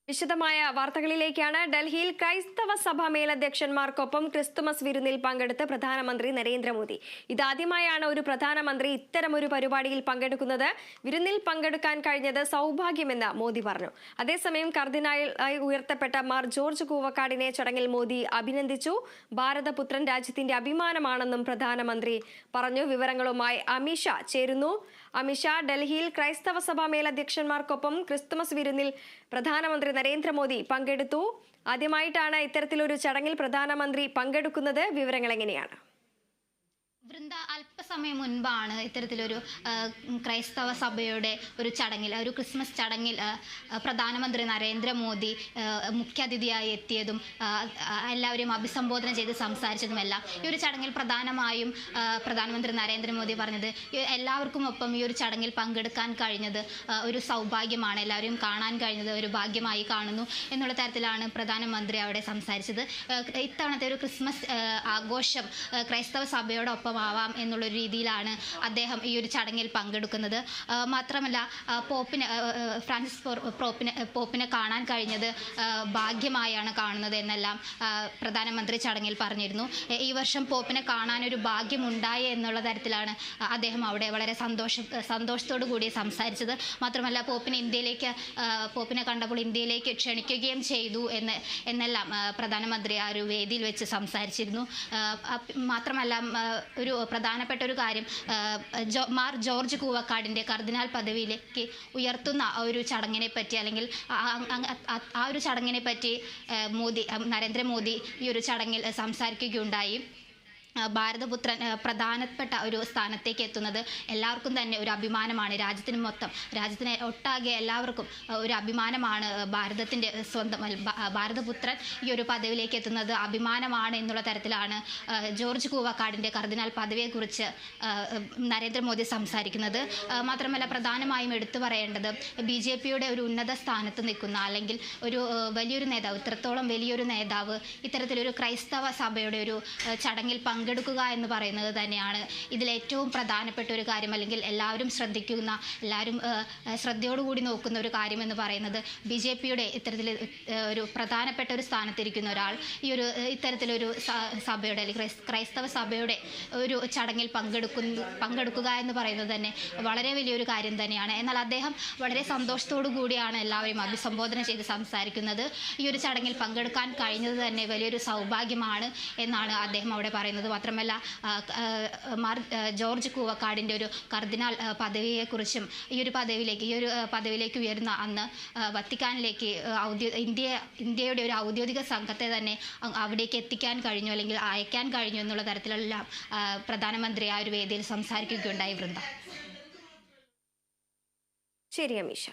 വിശദമായ വാർത്തകളിലേക്കാണ്. ഡൽഹിയിൽ ക്രൈസ്തവ സഭ മേലധ്യക്ഷന്മാർക്കൊപ്പം ക്രിസ്തുമസ് വിരുന്നിൽ പങ്കെടുത്ത് പ്രധാനമന്ത്രി നരേന്ദ്രമോദി. ഇതാദ്യമായാണ് ഒരു പ്രധാനമന്ത്രി ഇത്തരമൊരു പരിപാടിയിൽ പങ്കെടുക്കുന്നത്. വിരുന്നിൽ പങ്കെടുക്കാൻ കഴിഞ്ഞത് സൗഭാഗ്യമെന്ന് മോദി പറഞ്ഞു. അതേസമയം കർദിനാളായി ഉയർത്തപ്പെട്ട മാർ ജോർജ് കൂവക്കാടിനെ ചടങ്ങിൽ മോദി അഭിനന്ദിച്ചു. ഭാരതപുത്രൻ രാജ്യത്തിന്റെ അഭിമാനമാണെന്നും പ്രധാനമന്ത്രി പറഞ്ഞു. വിവരങ്ങളുമായി അമിഷ ചേരുന്നു. അമിഷ, ഡൽഹിയിൽ ക്രൈസ്തവ സഭ മേലധ്യക്ഷന്മാർക്കൊപ്പം ക്രിസ്തുമസ് വിരുന്നിൽ പ്രധാനമന്ത്രി നരേന്ദ്രമോദി പങ്കെടുത്തു. ആദ്യമായിട്ടാണ് ഇത്തരത്തിലൊരു ചടങ്ങിൽ പ്രധാനമന്ത്രി പങ്കെടുക്കുന്നത്. വിവരങ്ങൾ എങ്ങനെയാണ്? വൃന്ദ, അല്പസമയം മുൻപാണ് ഇത്തരത്തിലൊരു ക്രൈസ്തവ സഭയുടെ ഒരു ചടങ്ങിൽ, ഒരു ക്രിസ്മസ് ചടങ്ങിൽ പ്രധാനമന്ത്രി നരേന്ദ്രമോദി മുഖ്യാതിഥിയായി എത്തിയതും എല്ലാവരെയും അഭിസംബോധന ചെയ്ത് സംസാരിച്ചതുമെല്ലാം. ഈ ഒരു ചടങ്ങിൽ പ്രധാനമായും പ്രധാനമന്ത്രി നരേന്ദ്രമോദി പറഞ്ഞത് എല്ലാവർക്കും ഒപ്പം ഈ ഒരു ചടങ്ങിൽ പങ്കെടുക്കാൻ കഴിഞ്ഞത് ഒരു സൗഭാഗ്യമാണ്, എല്ലാവരെയും കാണാൻ കഴിഞ്ഞത് ഒരു ഭാഗ്യമായി കാണുന്നു എന്നുള്ള തരത്തിലാണ് പ്രധാനമന്ത്രി അവിടെ സംസാരിച്ചത്. ഇത്തവണത്തെ ഒരു ക്രിസ്മസ് ആഘോഷം ക്രൈസ്തവ സഭയോടൊപ്പം ആവാം എന്നുള്ളൊരു രീതിയിലാണ് അദ്ദേഹം ഈ ഒരു ചടങ്ങിൽ പങ്കെടുക്കുന്നത്. മാത്രമല്ല, ഫ്രാൻസിസ് പോപ്പിനെ കാണാൻ കഴിഞ്ഞത് ഭാഗ്യമായാണ് കാണുന്നത് എന്നെല്ലാം പ്രധാനമന്ത്രി ചടങ്ങിൽ പറഞ്ഞിരുന്നു. ഈ വർഷം പോപ്പിനെ കാണാനൊരു ഭാഗ്യമുണ്ടായി എന്നുള്ള തരത്തിലാണ് അദ്ദേഹം അവിടെ വളരെ സന്തോഷത്തോടു കൂടി സംസാരിച്ചത്. മാത്രമല്ല, പോപ്പിനെ കണ്ടപ്പോൾ ഇന്ത്യയിലേക്ക് ക്ഷണിക്കുകയും ചെയ്തു എന്നെല്ലാം പ്രധാനമന്ത്രി ആ ഒരു വേദിയിൽ വെച്ച് സംസാരിച്ചിരുന്നു. മാത്രമല്ല, ഒരു പ്രധാനപ്പെട്ട ഒരു കാര്യം, മാർ ജോർജ് കൂവക്കാടിൻ്റെ കർദിനാൾ പദവിയിലേക്ക് ഉയർത്തുന്ന ഒരു ചടങ്ങിനെ പറ്റി, അല്ലെങ്കിൽ ആ ഒരു ചടങ്ങിനെ പറ്റി നരേന്ദ്രമോദി ഈ ഒരു ചടങ്ങിൽ സംസാരിക്കുകയുണ്ടായി. ഭാരതപുത്രൻ പ്രധാനപ്പെട്ട ഒരു സ്ഥാനത്തേക്ക് എത്തുന്നത് എല്ലാവർക്കും തന്നെ ഒരു അഭിമാനമാണ്. രാജ്യത്തിന് ഒട്ടാകെ എല്ലാവർക്കും ഒരു അഭിമാനമാണ്. ഭാരതത്തിൻ്റെ സ്വന്തം ഭാരതപുത്രൻ ഈ ഒരു പദവിയിലേക്ക് എത്തുന്നത് അഭിമാനമാണ് എന്നുള്ള തരത്തിലാണ് ജോർജ് കൂവക്കാടിൻ്റെ കർദിനാൾ പദവിയെക്കുറിച്ച് നരേന്ദ്രമോദി സംസാരിക്കുന്നത്. മാത്രമല്ല, പ്രധാനമായും എടുത്തു പറയേണ്ടത് BJPയുടെ ഒരു ഉന്നത സ്ഥാനത്ത് നിൽക്കുന്ന, അല്ലെങ്കിൽ ഒരു വലിയൊരു നേതാവ്, ഇത്രത്തോളം വലിയൊരു നേതാവ് ഇത്തരത്തിലൊരു ക്രൈസ്തവ സഭയുടെ ഒരു ചടങ്ങിൽ പങ്കെടുക്കുക എന്ന് പറയുന്നത് തന്നെയാണ് ഇതിലേറ്റവും പ്രധാനപ്പെട്ട ഒരു കാര്യം, അല്ലെങ്കിൽ എല്ലാവരും ശ്രദ്ധയോടുകൂടി നോക്കുന്ന ഒരു കാര്യം എന്ന് പറയുന്നത് BJPയുടെ ഇത്തരത്തിൽ ഒരു പ്രധാനപ്പെട്ട ഒരു സ്ഥാനത്തിരിക്കുന്ന ഒരാൾ ഈ ഒരു ഇത്തരത്തിലൊരു സഭയുടെ, അല്ലെങ്കിൽ ക്രൈസ്തവ സഭയുടെ ഒരു ചടങ്ങിൽ പങ്കെടുക്കുക എന്ന് പറയുന്നത് തന്നെ വളരെ വലിയൊരു കാര്യം തന്നെയാണ്. എന്നാൽ അദ്ദേഹം വളരെ സന്തോഷത്തോടു കൂടിയാണ് എല്ലാവരെയും അഭിസംബോധന ചെയ്ത് സംസാരിക്കുന്നത്. ഈ ഒരു ചടങ്ങിൽ പങ്കെടുക്കാൻ കഴിഞ്ഞത് തന്നെ വലിയൊരു സൗഭാഗ്യമാണ് എന്നാണ് അദ്ദേഹം അവിടെ പറയുന്നത്. മാത്രമല്ല, മാർ ജോർജ് കൂവക്കാടിൻ്റെ ഒരു കർദിനാൾ പദവിയെക്കുറിച്ചും ഈ ഒരു പദവിയിലേക്ക് ഉയരുന്ന അന്ന് വത്തിക്കാനിലേക്ക് ഇന്ത്യയുടെ ഒരു ഔദ്യോഗിക സംഘത്തെ തന്നെ അവിടേക്ക് എത്തിക്കാൻ കഴിഞ്ഞു, അല്ലെങ്കിൽ അയക്കാൻ കഴിഞ്ഞു എന്നുള്ള തരത്തിലെല്ലാം പ്രധാനമന്ത്രി ആ ഒരു വേദിയിൽ സംസാരിക്കുകയുണ്ടായി. വൃന്ദ. ശരി അമീഷ.